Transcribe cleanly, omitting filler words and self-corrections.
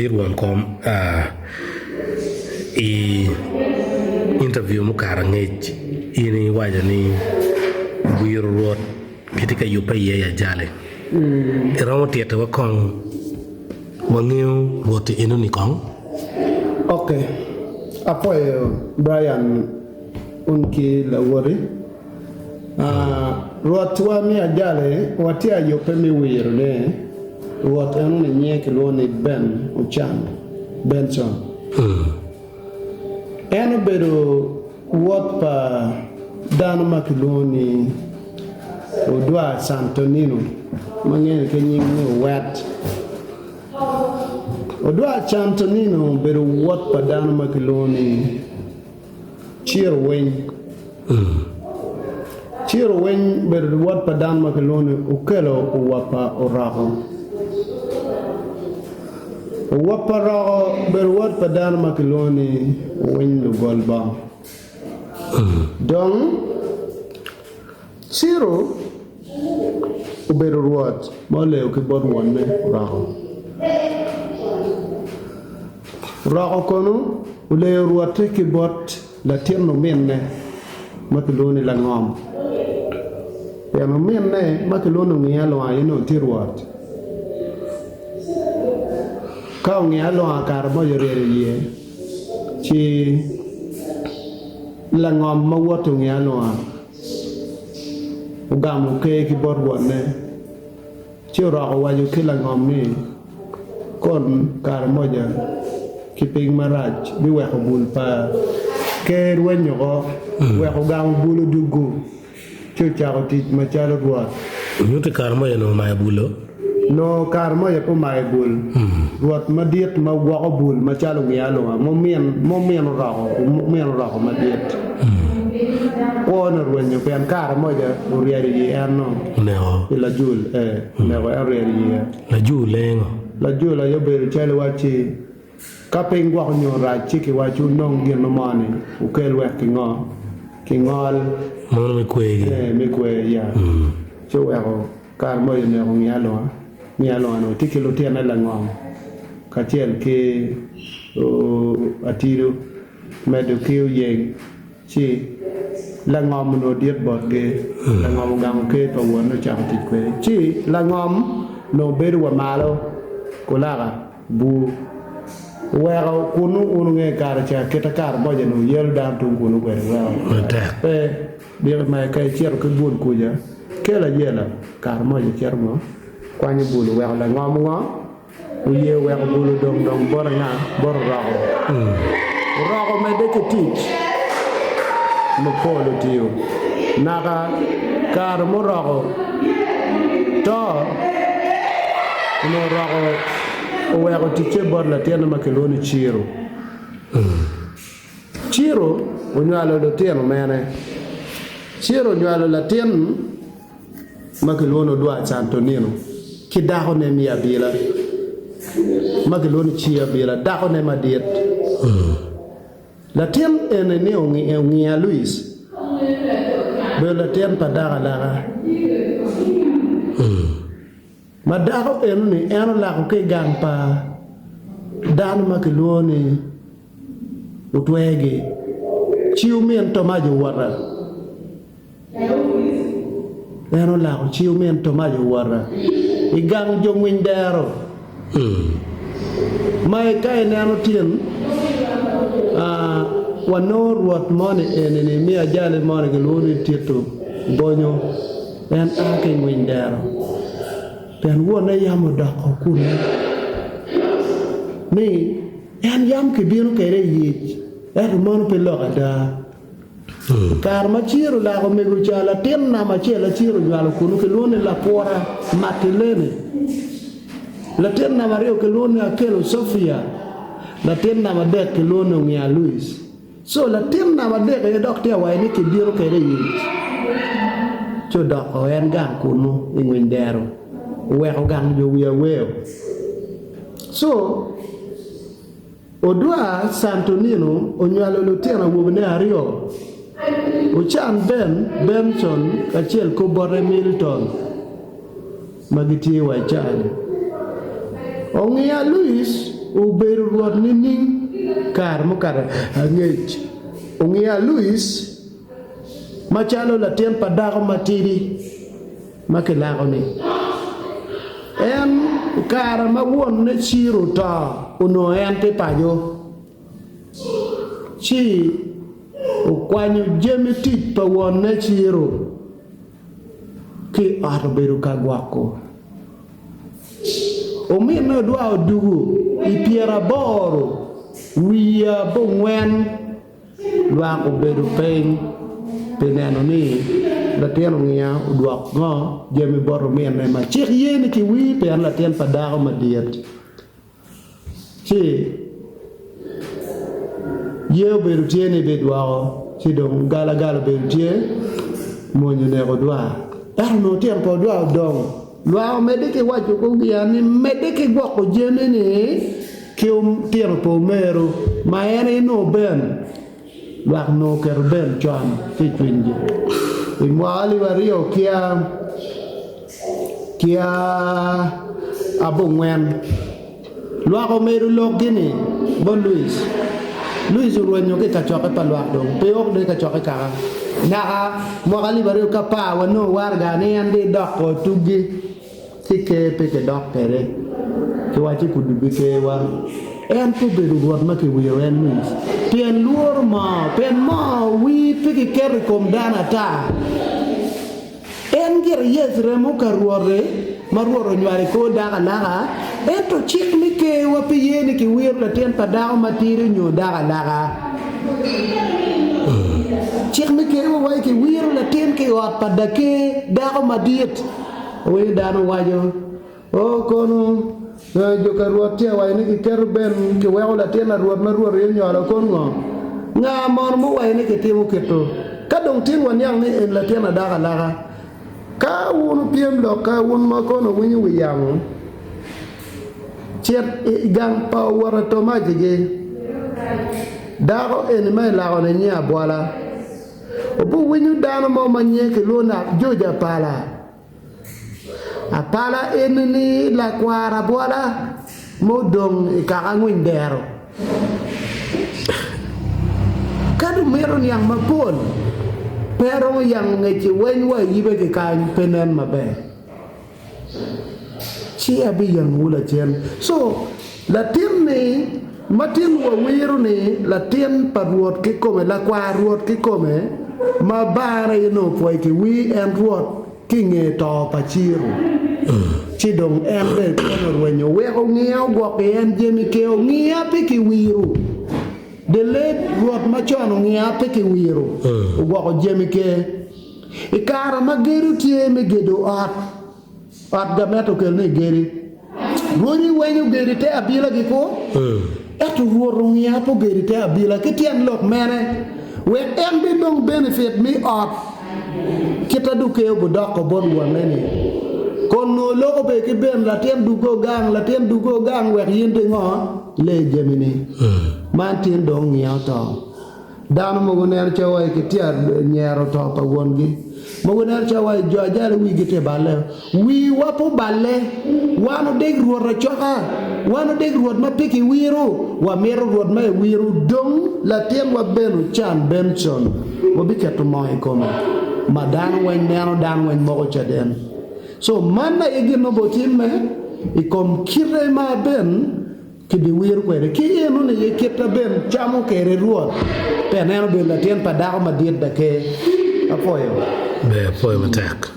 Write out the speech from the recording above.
ruon kom interview mu karangej ini waja ni buyur ruot ketika yupa ya jale ramu tieta wa kong wangiu ruot inu ni kong. Okay, apa ya Brian unki lawari ruot wa mi ajale watia yupa mi wir ne ruot anu ni nyeke luoni Ben Ochan Benson enu bedo ruot pa dano makiloni odwa Santonino mangene ke nyingi wet odwa Santonino bedo ruot pa dano makiloni Chiro Weny bedo ruot pa dano makiloni ukelo uwapa oraho Waparago berwat padan makiloni win lu golba. Dong Chiro uberwat mole ukibot wanne rago. Rago kono ule ruat kibot la tierno menne makiloni la ngom. Tierno menne makiloni ngiyalo ayino tirwat. Kau ngalo akar mo yore ye chi la ngom ma woto ngalo a ugam ke ki bor wonne chi ro ko waju ki la ngom ni kon kar mo ja ki ping maraj bi we ko bul pa ke wenyo ko we ko gam bulu dugu chi cha ko ti ma cha lo wa Nyute kar mo ya no ma bulo no karma ya po mai bul ruat madiet ma wako bul ma chalo ngiyalo mo mien rako madiet ono ruenyo pen karma ya uriari ye ano neo la jul neo uriari ye la jul lengo la jul ya bel chalo wachi kapeng wako nyo rachi ki wachu nong gino mani ukel wek kingol mono mi kwege ya so wako karma ya neo ngiyalo ano tikilo tiana la ngom katiel ke atiro medo ke yeng chi la ngom no diet bot ge la ngom gam ke to wono cham ti kwe chi la ngom no beru wa malo kulaga bu wero kunu unu nge kar cha keta kar boje no yel dan tu kunu kwe wa bi ma kai chier ke bun kuja ke la yela kar mo je chier mo kwani bulu wex la ngom uye wex bulu dong bor rago rago me de teach mo polo tiu naga kar mo rago to no rago wex tiche bor la tiena makeloni Chiro unyalo do tieno mene Chiro nyalo la tien makelono dwa Santonino kidaho ne mi abila mageloni chi abila daho ne madiet la tien ene ne ongi a Luis be la tien padaga laga madaho ene eno la ko ke gampa dan mageloni utwege chiu men to majo wara eno la ko chiu men to majo wara igang jongwin dero mai kai nano tien wanor wat mone enene mi ajale mone geloni tieto bonyo en ake ngwin dero pen wona yamo dako kuna ni en yam ke biro kere yich mono pe lokada kar ma chiro la ko mego chala ten na ma chela chiro nyalo kunu ke lone la pora matelene la ten na mario ke lone akelo Sofia la ten na ma de ke lone ngia Luis so la ten na ma de ke doctor wa ni ke biro ke re yi cho dok o en gang kunu ingwen dero we ko gang jo we so odwa Santonino onyalo lutena wobne ario Ochan Benson kachiel ko Bore Milton magitie wachani Ong'ia Luis ubedo ruot ning kar mo kar angech ungia Luis machalo la tien padako matiri makelago ni en kar mawon ne chiro ta uno en te pajo chi ukwanyo jemiti pa won ne chiro ki arberu kagwako omino dwa odugu ipiera boro wiya bongwen lwako bedo peng peneno ni latien ngia udwak ngo jemi boro mien ma chik yeni ki wi pen latien padako madiet chi yeo bedo tiene bedwao chi dong gala bedo tie monyo ne odwa no tempo dwa dong lwao medike wacho ko giani medike gwako jemi ni ki tempo mero ma ene no ben lwak no ker ben chon ti twinje imwali wario kia abongwen lwako mero logini bon Luis uruenyo ke kachoke pa lwak dong peok de kachoke kaka na mwali wario ka pa wano warga ni ande doko tugi tike peke dok pere ke wachi kudubi ke war en po bedo ruot ma ke wiyo en Luis pien luor ma pen ma wi peke kere kom dana ta en gir yesre mo ka ruore ma ruoro nywari ko daga laga eto chik mi ke wapi yeni ki wir la ten padao matiri nyo daga laga chik mi ke wa ki wir la ten ke wat padake daga madiet we dano wajo o kono jo ka ruotia wa ni ki kerben ki wa la ten ruot ma ruoro nyo la kongo nga mon mo wa ni ki timo keto ka dong tin wan yang ni en la ten daga laga ka won piem lo ka won ma kono winyi wiyang chet gang pa wara to majige dago en mai la on nya bola obu winyu dano mo manye ke lona joja pala apala enni la kwara bola modong ka ngwin dero kadu meron yang mapon pero yang ngeji wenwa yibe ke kan penen mabe chi abi yang mula chen so latin ni matin wa wiru ni latin paruot ke come la kwa ruot ke come ma bare no foi ke wi en ruot ki nge to pachiru chi dong en de kono wenyo we o ngiao go ke en jemi ke o ngia pe ki wiru de le ruot ma chono ngia pe ki wiru go jemi ke ikara mageru tie me gedo at gameto kel ne geri woni wenyu geri te abila gi ko eto woro ngia po geri te abila ke tien lok mene we en bi dong benefit mi at kita du ke go dok bon wone ni kon no lo be ke ben la tem du go gang we yinde ngo le jemini man tien dong ngia to dano mo goner chawa ke tiar nyero to pa wongi mo goner chawa jo ajale wi gite balle wi wapo balle wano deg ruor choka wano deg ruor ma piki wiru wa mero ruor ma wiru dong la tem wa benu chan benson wo biketo moy koma madan wen neno dan wen mo chaden so manna igino botimme ikom kire ma ben ki bi wir kwere ki eno ne yeketa ben chamo kere ruot peneno be la tien padako madiet da ke apoyo matek